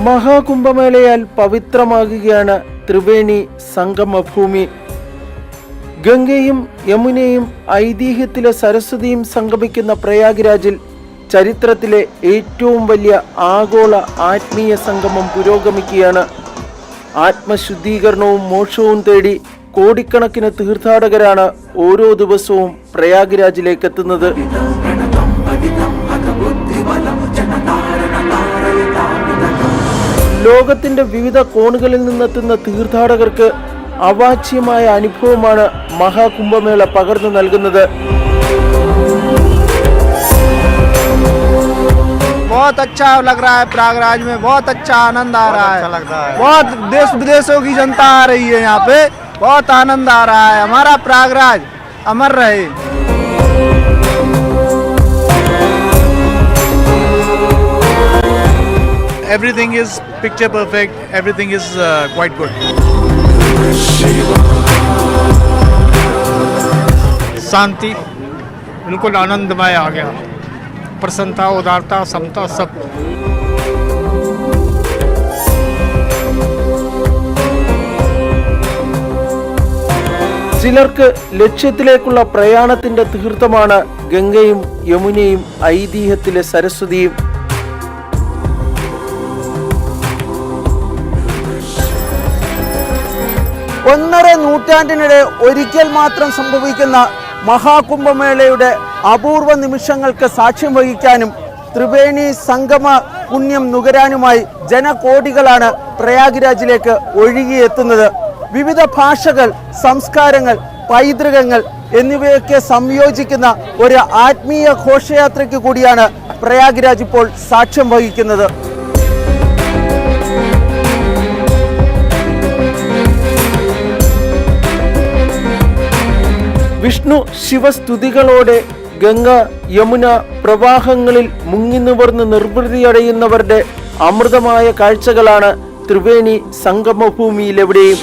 മഹാകുംഭമേളയാൽ പവിത്രമാകുകയാണ് ത്രിവേണി സംഗമഭൂമി. ഗംഗയും യമുനയും ഐതിഹ്യത്തിലെ സരസ്വതിയും സംഗമിക്കുന്ന പ്രയാഗ്രാജിൽ ചരിത്രത്തിലെ ഏറ്റവും വലിയ ആഗോള ആത്മീയ സംഗമം പുരോഗമിക്കുകയാണ്. ആത്മശുദ്ധീകരണവും മോക്ഷവും തേടി കോടിക്കണക്കിന് തീർത്ഥാടകരാണ് ഓരോ ദിവസവും പ്രയാഗ്രാജിലേക്ക് എത്തുന്നത്. ലോകത്തിന്റെ വിവിധ കോണുകളിൽ നിന്നെത്തുന്ന തീർത്ഥാടകർക്ക് അവാച്യമായ അനുഭവമാണ് മഹാകുംഭമേള പകർന്നു നൽകുന്നത്. बहुत अच्छा लग रहा है प्रयागराज में, बहुत अच्छा आनंद आ रहा है, बहुत देश विदेशों की जनता आ रही है यहाँ पे, बहुत आनंद आ रहा है। हमारा प्रयागराज अमर रहे। Everything is picture perfect, everything is quite good. शांति बिल्कुल आनंदमय आ गया, प्रसन्नता, उदारता, समता सब। ചിലർക്ക് ലക്ഷ്യത്തിലേക്കുള്ള പ്രയാണത്തിന്റെ തീർത്ഥമാണ് ഗംഗയും യമുനയും ഐതിഹ്യത്തിലെ സരസ്വതിയും. ഒന്നര നൂറ്റാണ്ടിനിടെ ഒരിക്കൽ മാത്രം സംഭവിക്കുന്ന മഹാകുംഭമേളയുടെ അപൂർവ നിമിഷങ്ങൾക്ക് സാക്ഷ്യം വഹിക്കാനും ത്രിവേണി സംഗമ പുണ്യം നുകരാനുമായി ജനകോടികളാണ് പ്രയാഗ്രാജിലേക്ക് ഒഴുകിയെത്തുന്നത്. വിവിധ ഭാഷകൾ, സംസ്കാരങ്ങൾ, പൈതൃകങ്ങൾ എന്നിവയൊക്കെ സംയോജിക്കുന്ന ഒരു ആത്മീയ ഘോഷയാത്രയ്ക്ക് കൂടിയാണ് പ്രയാഗ്രാജ് ഇപ്പോൾ സാക്ഷ്യം വഹിക്കുന്നത്. വിഷ്ണു ശിവസ്തുതികളോടെ ഗംഗ യമുന പ്രവാഹങ്ങളിൽ മുങ്ങിനിവർന്ന് നിർവൃതിയടയുന്നവരുടെ അമൃതമായ കാഴ്ചകളാണ് ത്രിവേണി സംഗമഭൂമിയിലെവിടെയും.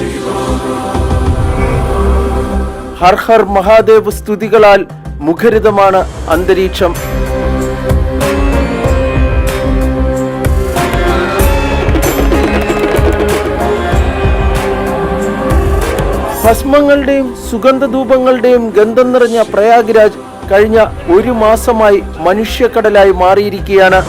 ഹർ ഹർ മഹാദേവ് സ്തുതികളാൽ മുഖരിതമാണ് അന്തരീക്ഷം. ഭസ്മങ്ങളുടെയും സുഗന്ധധൂപങ്ങളുടെയും ഗന്ധം നിറഞ്ഞ പ്രയാഗ്രാജ് കഴിഞ്ഞ ഒരു മാസമായി മനുഷ്യക്കടലായി മാറിയിരിക്കുകയാണ്.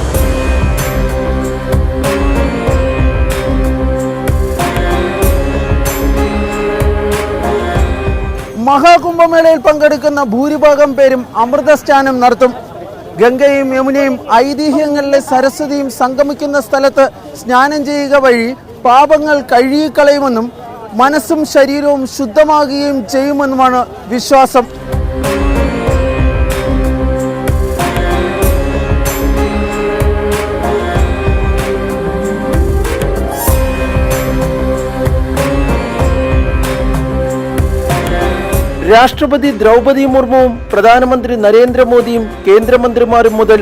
മഹാകുംഭമേളയിൽ പങ്കെടുക്കുന്ന ഭൂരിഭാഗം പേരും അമൃതസ്നാനം നടത്തും. ഗംഗയും യമുനയും ഐതിഹ്യങ്ങളിലെ സരസ്വതിയും സംഗമിക്കുന്ന സ്ഥലത്ത് സ്നാനം ചെയ്യുക വഴി പാപങ്ങൾ കഴുകിക്കളയുമെന്നും മനസ്സും ശരീരവും ശുദ്ധമാകുകയും ചെയ്യുമെന്നുമാണ് വിശ്വാസം. രാഷ്ട്രപതി ദ്രൗപദി മുർമുവും പ്രധാനമന്ത്രി നരേന്ദ്രമോദിയും കേന്ദ്രമന്ത്രിമാരും മുതൽ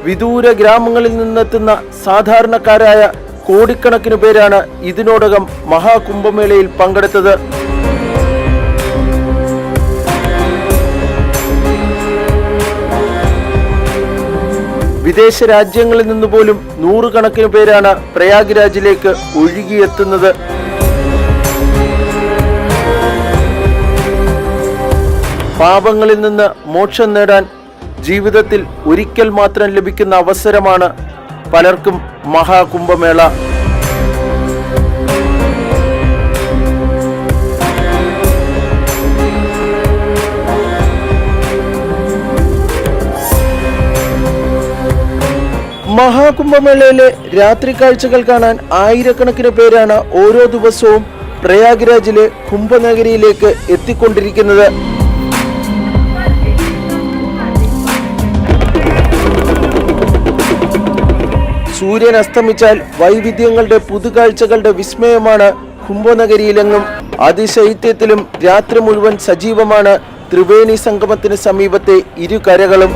വിദൂര ഗ്രാമങ്ങളിൽ നിന്നെത്തുന്ന സാധാരണക്കാരായ കോടിക്കണക്കിന് പേരാണ് ഇതിനോടകം മഹാകുംഭമേളയിൽ പങ്കെടുത്തത്. വിദേശ രാജ്യങ്ങളിൽ നിന്ന് പോലും നൂറുകണക്കിന് പേരാണ് പ്രയാഗ്രാജിലേക്ക് ഒഴുകിയെത്തുന്നത്. പാപങ്ങളിൽ നിന്ന് മോക്ഷം നേടാൻ ജീവിതത്തിൽ ഒരിക്കൽ മാത്രം ലഭിക്കുന്ന അവസരമാണ് പലർക്കും മഹാകുംഭമേള. മഹാകുംഭമേളയിലെ രാത്രി കാഴ്ചകൾ കാണാൻ ആയിരക്കണക്കിന് പേരാണ് ഓരോ ദിവസവും പ്രയാഗ്രാജിലെ കുംഭനഗരിയിലേക്ക് എത്തിക്കൊണ്ടിരിക്കുന്നത്. സൂര്യൻ അസ്തമിച്ചാൽ വൈവിധ്യങ്ങളുടെ പുതുകാഴ്ചകളുടെ വിസ്മയമാണ് കുംഭനഗരിയിലെങ്ങും. അതിശൈത്യത്തിലും രാത്രി മുഴുവൻ സജീവമാണ് ത്രിവേണി സംഗമത്തിന് സമീപത്തെ ഇരുകരകളും.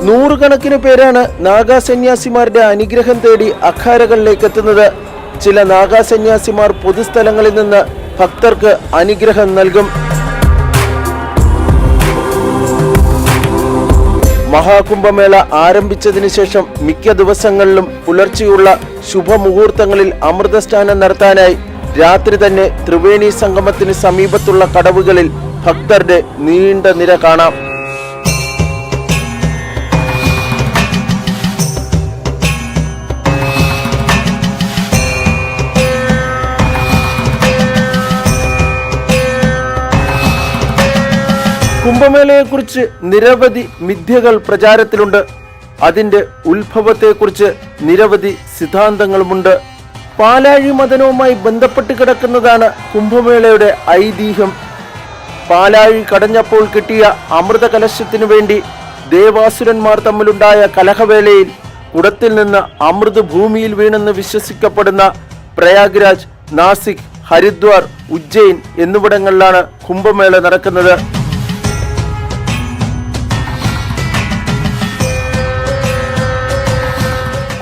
നൂറുകണക്കിന് പേരാണ് നാഗാ സന്യാസിമാരുടെ അനുഗ്രഹം തേടി അഖാരകളിലേക്ക് എത്തുന്നത്. ചില നാഗാ സന്യാസിമാർ പൊതുസ്ഥലങ്ങളിൽ നിന്ന് ഭക്തർക്ക് അനുഗ്രഹം നൽകും. മഹാകുംഭമേള ആരംഭിച്ചതിനു ശേഷം മിക്ക ദിവസങ്ങളിലും പുലർച്ചെയുള്ള ശുഭമുഹൂർത്തങ്ങളിൽ അമൃതസ്നാനം നടത്താനായി രാത്രി തന്നെ ത്രിവേണി സംഗമത്തിന് സമീപത്തുള്ള കടവുകളിൽ ഭക്തരുടെ നീണ്ട നിര കാണാം. കുംഭമേളയെക്കുറിച്ച് നിരവധി മിഥ്യകൾ പ്രചാരത്തിലുണ്ട്. അതിന്റെ ഉത്ഭവത്തെക്കുറിച്ച് നിരവധി സിദ്ധാന്തങ്ങളുമുണ്ട്. പാലാഴി മദനവുമായി ബന്ധപ്പെട്ട് കിടക്കുന്നതാണ് കുംഭമേളയുടെ ഐതിഹ്യം. പാലാഴി കടഞ്ഞപ്പോൾ കിട്ടിയ അമൃത കലശത്തിനു വേണ്ടി ദേവാസുരന്മാർ തമ്മിലുണ്ടായ കലഹവേളയിൽ കുടത്തിൽ നിന്ന് അമൃത് ഭൂമിയിൽ വീണെന്ന് വിശ്വസിക്കപ്പെടുന്ന പ്രയാഗ്രാജ്, നാസിക്, ഹരിദ്വാർ, ഉജ്ജയിൻ എന്നിവിടങ്ങളിലാണ് കുംഭമേള നടക്കുന്നത്.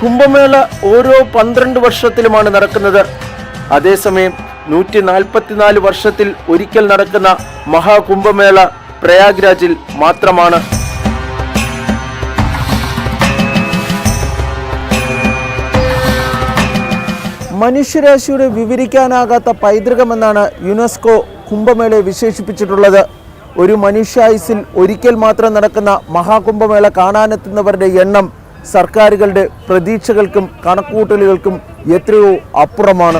കുംഭമേള ഓരോ 12 വർഷത്തിലുമാണ് നടക്കുന്നത്. അതേസമയം 144 വർഷത്തിൽ ഒരിക്കൽ നടക്കുന്ന മഹാകുംഭമേള പ്രയാഗ്രാജിൽ മാത്രമാണ്. മനുഷ്യരാശിയുടെ വിവരിക്കാനാകാത്ത പൈതൃകമെന്നാണ് യുനെസ്കോ കുംഭമേളയെ വിശേഷിപ്പിച്ചിട്ടുള്ളത്. ഒരു മനുഷ്യായുസിൽ ഒരിക്കൽ മാത്രം നടക്കുന്ന മഹാകുംഭമേള കാണാനെത്തുന്നവരുടെ എണ്ണം സർക്കാരുകളുടെ പ്രതീക്ഷകൾക്കും കണക്കുകൂട്ടലുകൾക്കും എത്രയോ അപ്പുറമാണ്.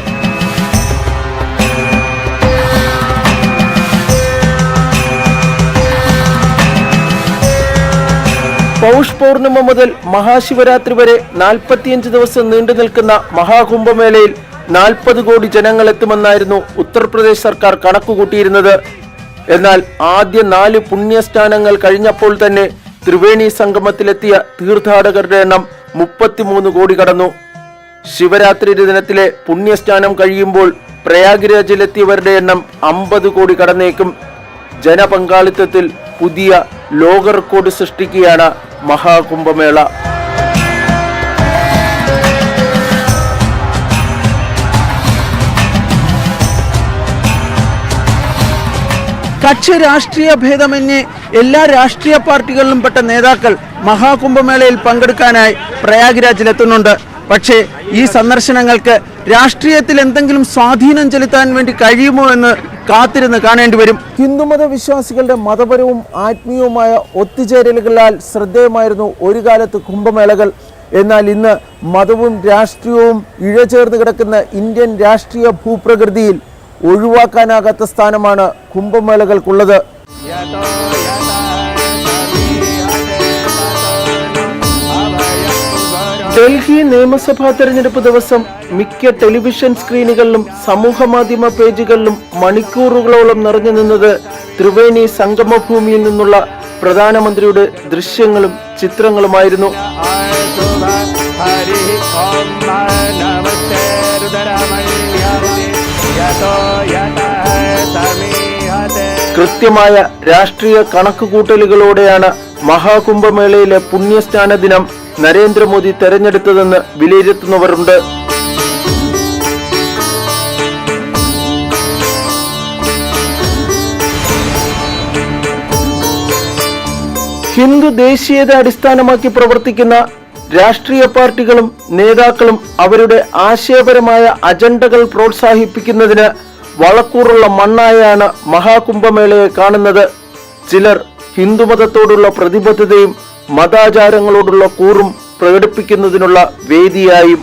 പൗഷ് പൗർണിമ മുതൽ മഹാശിവരാത്രി വരെ 45 ദിവസം നീണ്ടു നിൽക്കുന്ന മഹാകുംഭമേളയിൽ 40 കോടി ജനങ്ങൾ എത്തുമെന്നായിരുന്നു ഉത്തർപ്രദേശ് സർക്കാർ കണക്കുകൂട്ടിയിരുന്നത്. എന്നാൽ ആദ്യ 4 പുണ്യസ്നാനങ്ങൾ കഴിഞ്ഞപ്പോൾ തന്നെ ത്രിവേണി സംഗമത്തിലെത്തിയ തീർത്ഥാടകരുടെ എണ്ണം 33 കോടി കടന്നു. ശിവരാത്രി ദിനത്തിലെ പുണ്യസ്നാനം കഴിയുമ്പോൾ പ്രയാഗ്രാജിലെത്തിയവരുടെ എണ്ണം 50 കോടി കടന്നേക്കും. ജനപങ്കാളിത്തത്തിൽ പുതിയ ലോക റെക്കോർഡ് സൃഷ്ടിക്കുകയാണ് മഹാകുംഭമേള. കക്ഷി രാഷ്ട്രീയ ഭേദമന്യേ എല്ലാ രാഷ്ട്രീയ പാർട്ടികളിലും പെട്ട നേതാക്കൾ മഹാകുംഭമേളയിൽ പങ്കെടുക്കാനായി പ്രയാഗ്രാജിലെത്തുന്നുണ്ട്. പക്ഷേ ഈ സന്ദർശനങ്ങൾക്ക് രാഷ്ട്രീയത്തിൽ എന്തെങ്കിലും സ്വാധീനം ചെലുത്താൻ വേണ്ടി കഴിയുമോ എന്ന് കാത്തിരുന്ന് കാണേണ്ടി വരും. ഹിന്ദുമത വിശ്വാസികളുടെ മതപരവും ആത്മീയവുമായ ഒത്തുചേരലുകളാൽ ശ്രദ്ധേയമായിരുന്നു ഒരു കാലത്ത് കുംഭമേളകൾ. എന്നാൽ ഇന്ന് മതവും രാഷ്ട്രീയവും ഇഴചേർന്ന് കിടക്കുന്ന ഇന്ത്യൻ രാഷ്ട്രീയ ഭൂപ്രകൃതിയിൽ ഒഴിവാക്കാനാകാത്ത സ്ഥാനമാണ് കുംഭമേളകൾക്കുള്ളത്. ഡൽഹി നിയമസഭാ തെരഞ്ഞെടുപ്പ് ദിവസം മിക്ക ടെലിവിഷൻ സ്ക്രീനുകളിലും സമൂഹ മാധ്യമ പേജുകളിലും മണിക്കൂറുകളോളം നിറഞ്ഞു നിന്നത് ത്രിവേണി സംഗമഭൂമിയിൽ നിന്നുള്ള പ്രധാനമന്ത്രിയുടെ ദൃശ്യങ്ങളും ചിത്രങ്ങളുമായിരുന്നു. കൃത്യമായ രാഷ്ട്രീയ കണക്കുകൂട്ടലുകളോടെയാണ് മഹാകുംഭമേളയിലെ പുണ്യസ്നാന ദിനം നരേന്ദ്രമോദി തെരഞ്ഞെടുത്തതെന്ന് വിലയിരുത്തുന്നവരുണ്ട്. ഹിന്ദു ദേശീയത അടിസ്ഥാനമാക്കി പ്രവർത്തിക്കുന്ന രാഷ്ട്രീയ പാർട്ടികളും നേതാക്കളും അവരുടെ ആശയപരമായ അജണ്ടകൾ പ്രോത്സാഹിപ്പിക്കുന്നതിന് വളക്കൂറുള്ള മണ്ണായാണ് മഹാകുംഭമേളയെ കാണുന്നത്. ചിലർ ഹിന്ദുമതത്തോടുള്ള പ്രതിബദ്ധതയും മതാചാരങ്ങളോടുള്ള കൂറും പ്രകടിപ്പിക്കുന്നതിനുള്ള വേദിയായും.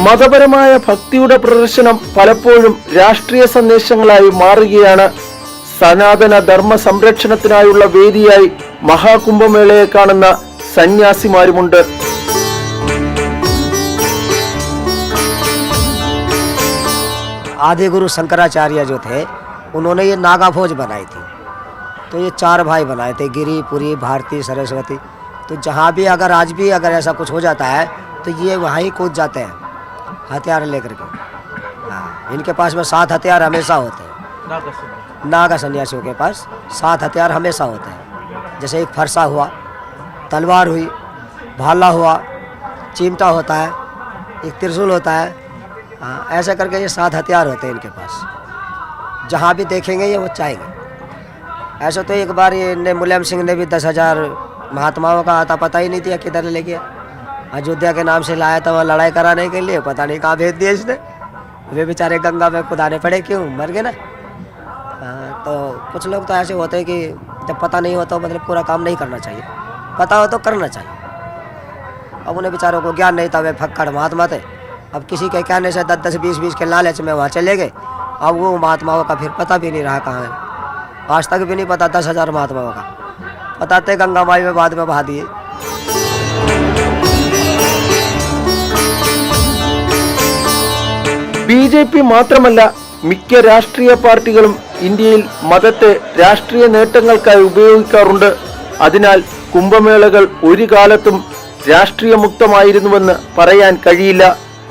മതപരമായ ഭക്തിയുടെ പ്രദർശനം പലപ്പോഴും രാഷ്ട്രീയ സന്ദേശങ്ങളായി മാറുകയാണ്. സനാതന ധർമ്മ സംരക്ഷണത്തിനായുള്ള വേദിയായി മഹാകുംഭമേളയെ കാണുന്ന സന്യാസിമാരുമുണ്ട്. आदि गुरु शंकराचार्य जो थे उन्होंने ये नागा भोज बनाई थी। तो ये 4 भाई बनाए थे, गिरी, पुरी, भारती, सरस्वती। तो जहाँ भी अगर आज भी अगर ऐसा कुछ हो जाता है तो ये वहाँ ही कूद जाते हैं हथियार लेकर के। हाँ, इनके पास में 7 हथियार हमेशा होते हैं। नागा सन्यासियों के पास 7 हथियार हमेशा होते हैं। जैसे एक फरसा हुआ, तलवार हुई, भाला हुआ, चिमटा होता है, एक त्रिशूल होता है। हाँ, ऐसा करके ये 7 हथियार होते हैं इनके पास। जहाँ भी देखेंगे ये वो चाहेंगे। ऐसा तो एक बार ये ने मुलायम सिंह ने भी 10,000 महात्माओं का आता, पता ही नहीं था किधर ले गया। अयोध्या के नाम से लाया था वहाँ लड़ाई कराने के लिए, पता नहीं कहाँ भेज दिया इसने। वे बेचारे गंगा में खुदाने पड़े, क्यों मर गए ना। तो कुछ लोग तो ऐसे होते हैं कि जब पता नहीं होता मतलब पूरा काम नहीं करना चाहिए, पता हो तो करना चाहिए। अब उन्हें बेचारों को ज्ञान नहीं था, वे फक्कड़ महात्मा थे। अब किसी के कहने से 10-10, 20-20 के लालच में वहाँ चले गए। अब वो महात्माओं का फिर पता भी नहीं रहा कहाँ है, आज तक भी नहीं पता। 10,000 महात्माओं का बताते गंगा माई में बाद में बहा दिए। BJP മാത്രമല്ല മിക്ക രാഷ്ട്രീയ പാർട്ടികളും ഇന്ത്യയിൽ മതത്തെ രാഷ്ട്രീയ നേട്ടങ്ങൾക്കായി ഉപയോഗിക്കാറുണ്ട്. അതിനാൽ കുംഭമേളകൾ ഒരു കാലത്തും രാഷ്ട്രീയമുക്തമായിരുന്നുവെന്ന് പറയാൻ കഴിയില്ല.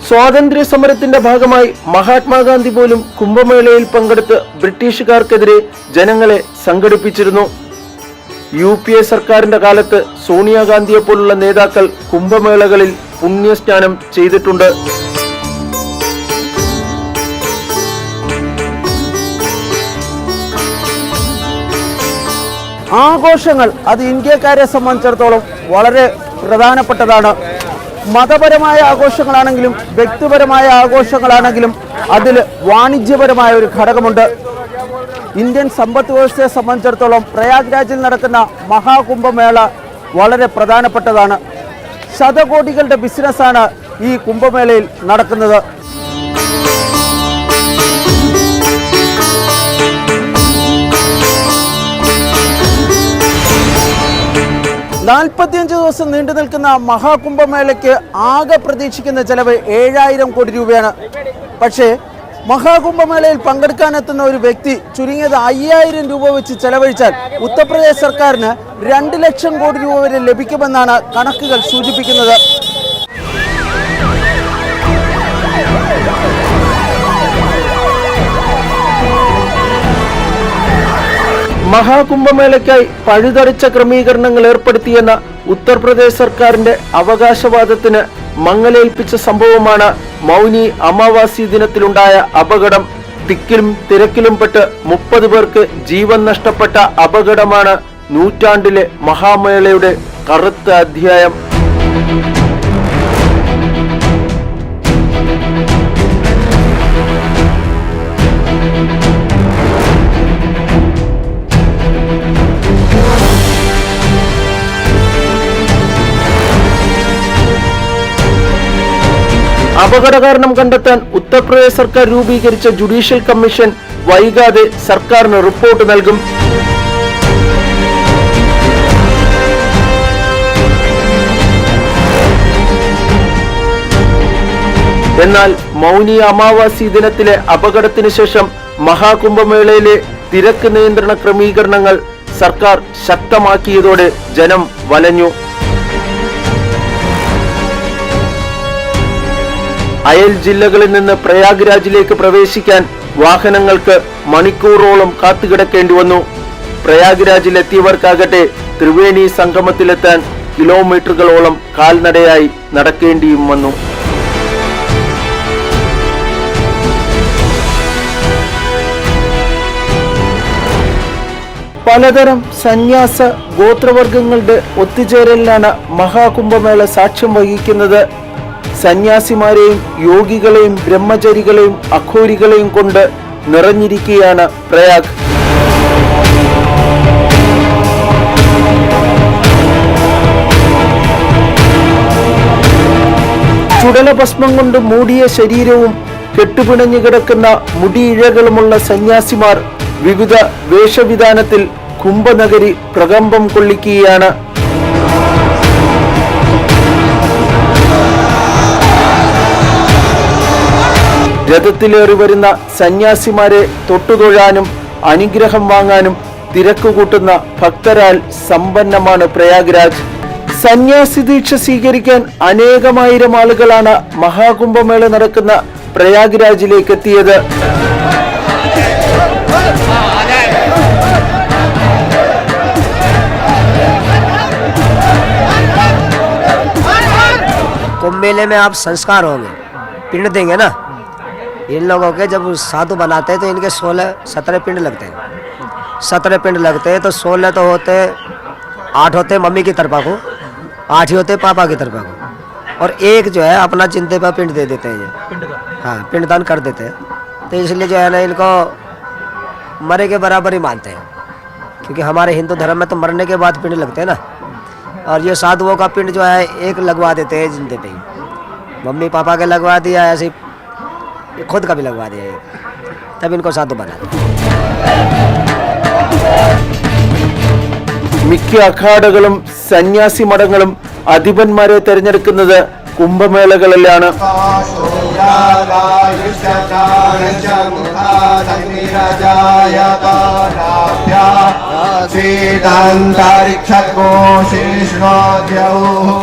സ്വാതന്ത്ര്യ സമരത്തിന്റെ ഭാഗമായി മഹാത്മാഗാന്ധി പോലും കുംഭമേളയിൽ പങ്കെടുത്ത് ബ്രിട്ടീഷുകാർക്കെതിരെ ജനങ്ങളെ സംഘടിപ്പിച്ചിരുന്നു. UPA സർക്കാരിന്റെ കാലത്ത് സോണിയാഗാന്ധിയെ പോലുള്ള നേതാക്കൾ കുംഭമേളകളിൽ പുണ്യസ്നാനം ചെയ്തിട്ടുണ്ട്. ആഘോഷങ്ങൾ അത് ഇന്ത്യക്കാരെ സംബന്ധിച്ചിടത്തോളം വളരെ പ്രധാനപ്പെട്ടതാണ്. മതപരമായ ആഘോഷങ്ങളാണെങ്കിലും വ്യക്തിപരമായ ആഘോഷങ്ങളാണെങ്കിലും അതിൽ വാണിജ്യപരമായ ഒരു ഘടകമുണ്ട്. ഇന്ത്യൻ സമ്പദ് വ്യവസ്ഥയെ സംബന്ധിച്ചിടത്തോളം പ്രയാഗ്രാജിൽ നടക്കുന്ന മഹാകുംഭമേള വളരെ പ്രധാനപ്പെട്ടതാണ്. ശതകോടികളുടെ ബിസിനസ്സാണ് ഈ കുംഭമേളയിൽ നടക്കുന്നത്. ദിവസം നീണ്ടു നിൽക്കുന്ന മഹാകുംഭമേളയ്ക്ക് ആകെ പ്രതീക്ഷിക്കുന്ന ചെലവ് 7,000 കോടി രൂപയാണ്. പക്ഷേ മഹാകുംഭമേളയിൽ പങ്കെടുക്കാനെത്തുന്ന ഒരു വ്യക്തി ചുരുങ്ങിയത് 5,000 രൂപ വെച്ച് ചെലവഴിച്ചാൽ ഉത്തർപ്രദേശ് സർക്കാരിന് 2 ലക്ഷം കോടി രൂപ വരെ ലഭിക്കുമെന്നാണ് കണക്കുകൾ സൂചിപ്പിക്കുന്നത്. മഹാകുംഭമേളയ്ക്കായി പഴുതടച്ച ക്രമീകരണങ്ങൾ ഏർപ്പെടുത്തിയെന്ന ഉത്തർപ്രദേശ് സർക്കാരിന്റെ അവകാശവാദത്തിന് മങ്ങലേൽപ്പിച്ച സംഭവമാണ് മൗനി അമാവാസി ദിനത്തിലുണ്ടായ അപകടം. തിക്കിലും തിരക്കിലും പെട്ട് 30 പേർക്ക് ജീവൻ നഷ്ടപ്പെട്ട അപകടമാണ് നൂറ്റാണ്ടിലെ മഹാമേളയുടെ കറുത്ത അധ്യായം. അപകട കാരണം കണ്ടെത്താൻ ഉത്തർപ്രദേശ് സർക്കാർ രൂപീകരിച്ച ജുഡീഷ്യൽ കമ്മീഷൻ വൈകാതെ സർക്കാരിന് റിപ്പോർട്ട് നൽകും. എന്നാൽ മൗനി അമാവാസി ദിനത്തിലെ അപകടത്തിന് ശേഷം മഹാകുംഭമേളയിലെ തിരക്ക് നിയന്ത്രണ ക്രമീകരണങ്ങൾ സർക്കാർ ശക്തമാക്കിയതോടെ ജനം വലഞ്ഞു. അയൽ ജില്ലകളിൽ നിന്ന് പ്രയാഗ്രാജിലേക്ക് പ്രവേശിക്കാൻ വാഹനങ്ങൾക്ക് മണിക്കൂറോളം കാത്തുകിടക്കേണ്ടി വന്നു. പ്രയാഗ്രാജിലെത്തിയവർക്കാകട്ടെ ത്രിവേണി സംഗമത്തിലെത്താൻ കിലോമീറ്ററുകളോളം കാൽനടയായി നടക്കേണ്ടിയും വന്നു. പലതരം സന്യാസ ഗോത്രവർഗങ്ങളുടെ ഒത്തുചേരലിലാണ് മഹാകുംഭമേള സാക്ഷ്യം വഹിക്കുന്നത്. സന്യാസിമാരെയും യോഗികളെയും ബ്രഹ്മചരികളെയും അഘോരികളെയും കൊണ്ട് നിറഞ്ഞിരിക്കുകയാണ് പ്രയാഗ്. ചുടലഭസ്മം കൊണ്ട് മൂടിയ ശരീരവും കെട്ടുപിണഞ്ഞു കിടക്കുന്ന മുടിയിഴകളുമുള്ള സന്യാസിമാർ വിവിധ വേഷവിധാനത്തിൽ കുംഭനഗരി പ്രകമ്പം കൊള്ളിക്കുകയാണ്. രഥത്തിലേറി വരുന്ന സന്യാസിമാരെ തൊട്ടുതൊഴാനും അനുഗ്രഹം വാങ്ങാനും തിരക്കുകൂട്ടുന്ന ഭക്തരാൽ സമ്പന്നമാണ് പ്രയാഗ്രാജ്. സന്യാസി ദീക്ഷ സ്വീകരിക്കാൻ അനേകമായിരം ആളുകളാണ് മഹാകുംഭമേള നടക്കുന്ന പ്രയാഗ്രാജിലേക്ക് എത്തിയത്. कुंभ मेले में आप संस्कार होंगे, पिंड देंगे ना। इन लोगों के जब साधु बनाते हैं तो इनके 16-17 पिंड लगते हैं। 17 पिंड लगते हैं तो 16 तो होते, 8 होते मम्मी की तरफा को, 8 ही होते पापा की तरफा को, और एक जो है अपना चिंते पर पिंड दे देते हैं ये। हाँ, पिंडदान कर देते हैं। तो इसलिए जो है ना इनको मरे के बराबर ही मानते हैं, क्योंकि हमारे हिंदू धर्म में तो मरने के बाद पिंड लगते हैं ना। और ये साधुओं का पिंड जो है एक लगवा देते हैं जिंदे पे ही। मम्मी पापा के लगवा दिया, ऐसे खुद का भी लगवा दिया एक, तब इनको साधु बना दिया। മിക്ക അഖാഡകളും സന്യാസി മഠങ്ങളും അധിപന്മാരെ തെരഞ്ഞെടുക്കുന്നത് കുംഭമേളകളിലാണ്.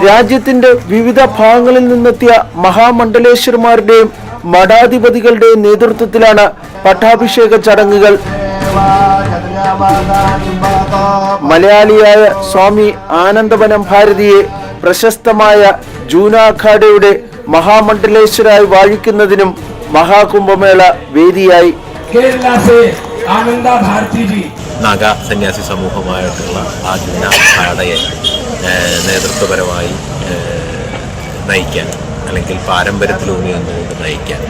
രാജ്യത്തിന്റെ വിവിധ ഭാഗങ്ങളിൽ നിന്നെത്തിയ മഹാമണ്ഡലേശ്വരന്മാരുടെയും മഠാധിപതികളുടെയും നേതൃത്വത്തിലാണ് പട്ടാഭിഷേക ചടങ്ങുകൾ. മലയാളിയായ സ്വാമി ആനന്ദവനം ഭാരതിയെ പ്രശസ്തമായ ജൂന അഖാഡയുടെ മഹാമണ്ഡലേശ്വരായി വാഴിക്കുന്നതിനും മഹാകുംഭമേള വേദിയായി. നാഗ സന്യാസി സമൂഹമായിട്ടുള്ള ആ ജൂന അഖാഡയെ നേതൃത്വപരമായി നയിക്കാൻ, അല്ലെങ്കിൽ പാരമ്പര്യത്തിലൂന്നി നിന്നുകൊണ്ട് നയിക്കാൻ,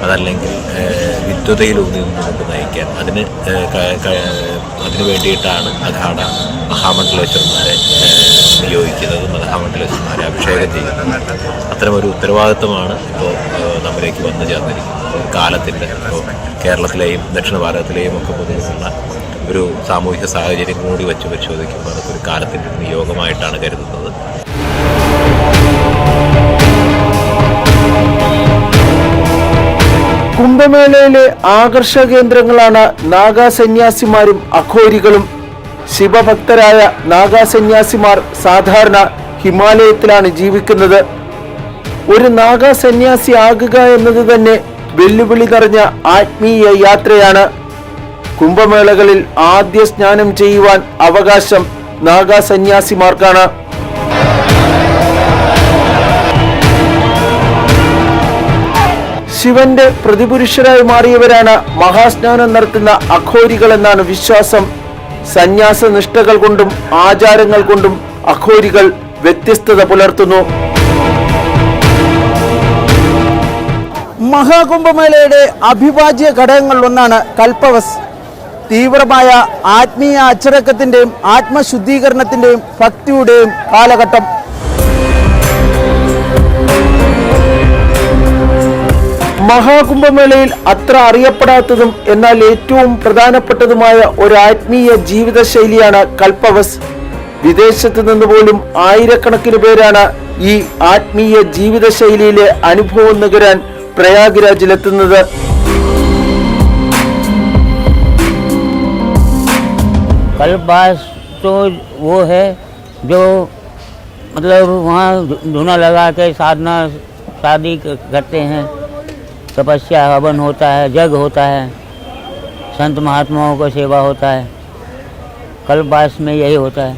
അതല്ലെങ്കിൽ വിദ്വതയിലൂന്നി നിന്നുകൊണ്ട് നയിക്കാൻ, അതിന് വേണ്ടിയിട്ടാണ് അഖാഡ മഹാമണ്ഡലേശ്വരന്മാരെ നിയോഗിക്കുന്നത്, മഹാമണ്ഡലേശ്വരന്മാരെ അഭിഷേകം ചെയ്യുന്നത്. അത്തരമൊരു ഉത്തരവാദിത്വമാണ് ഇപ്പോൾ നമ്മിലേക്ക് വന്നു ചേർന്നിരിക്കുന്നത്. കാലത്തിൻ്റെ ഇപ്പോൾ കേരളത്തിലെയും ദക്ഷിണ ഭാരതത്തിലെയും ഒക്കെ പൊതുവെയുള്ള ഒരു സാമൂഹിക സാഹചര്യം കൂടി വെച്ച് പരിശോധിക്കുമ്പോൾ അതൊക്കെ ഒരു കാലത്തിൻ്റെ നിയോഗമായിട്ടാണ് കരുതുന്നത്. കുംഭമേളയിലെ ആകർഷക കേന്ദ്രങ്ങളാണ് നാഗാ സന്യാസിമാരും അഘോരികളും. ശിവഭക്തരായ നാഗാ സന്യാസിമാർ സാധാരണ ഹിമാലയത്തിലാണ് ജീവിക്കുന്നത്. ഒരു നാഗാ സന്യാസി ആകുക എന്നത് തന്നെ വെല്ലുവിളി നിറഞ്ഞ ആത്മീയ യാത്രയാണ്. കുംഭമേളകളിൽ ആദ്യ സ്നാനം ചെയ്യുവാൻ അവകാശം നാഗാ സന്യാസിമാർക്കാണ്. ശിവന്റെ പ്രതിപുരുഷരായി മാറിയവരാണ് മഹാസ്നാനം നടത്തുന്ന അഘോരികൾ എന്നാണ് വിശ്വാസം. സന്യാസ നിഷ്ഠകൾ കൊണ്ടും ആചാരങ്ങൾ കൊണ്ടും അഘോരികൾ വ്യത്യസ്തത പുലർത്തുന്നു. മഹാകുംഭമേളയുടെ അവിഭാജ്യ ഘടകങ്ങളിലൊന്നാണ് കൽപ്പവസ്. തീവ്രമായ ആത്മീയ അച്ചടക്കത്തിന്റെയും ആത്മശുദ്ധീകരണത്തിന്റെയും ഭക്തിയുടെയും കാലഘട്ടം. മഹാകുംഭമേളയിൽ അത്ര അറിയപ്പെടാത്തതും എന്നാൽ ഏറ്റവും പ്രധാനപ്പെട്ടതുമായ ഒരു ആത്മീയ ജീവിതശൈലിയാണ് കൽപ്പവസ്. വിദേശത്ത് നിന്ന് പോലും ആയിരക്കണക്കിന് പേരാണ് ഈ ആത്മീയ ജീവിതശൈലിയിലെ അനുഭവം നുകരാൻ പ്രയാഗ്രാജിലെത്തുന്നത്. कल्पवास तो वो है जो मतलब वहाँ धुना लगा के साधना शादी करते हैं, तपस्या हवन होता है, जग होता है, संत महात्माओं को सेवा होता है। कल्पवास में यही होता है।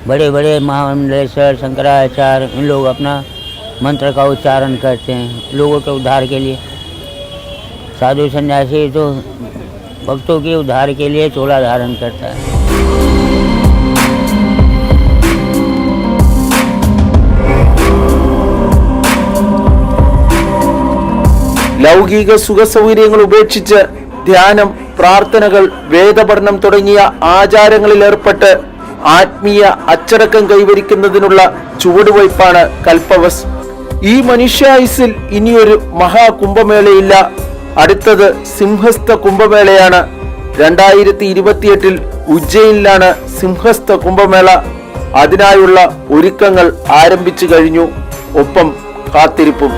बड़े बड़े महामंडलेश्वर शंकराचार्य इन लोग अपना मंत्र का उच्चारण करते हैं लोगों के उद्धार के लिए। साधु सन्यासी तो भक्तों के उद्धार के लिए चोला धारण करता है। ലൗകിക സുഖസൗകര്യങ്ങൾ ഉപേക്ഷിച്ച് ധ്യാനം, പ്രാർത്ഥനകൾ, വേദപഠനം തുടങ്ങിയ ആചാരങ്ങളിൽ ഏർപ്പെട്ട് ആത്മീയ അച്ചടക്കം കൈവരിക്കുന്നതിനുള്ള ചുവടുവയ്പ്പാണ് കൽപ്പവസ്. ഈ മനുഷ്യായുസിൽ ഇനിയൊരു മഹാകുംഭമേളയില്ല. അടുത്തത് സിംഹസ്ഥ കുംഭമേളയാണ്. 2028 ഉജ്ജയിനിലാണ് സിംഹസ്ഥ കുംഭമേള. അതിനായുള്ള ഒരുക്കങ്ങൾ ആരംഭിച്ചു കഴിഞ്ഞു. ഒപ്പം കാത്തിരിപ്പും.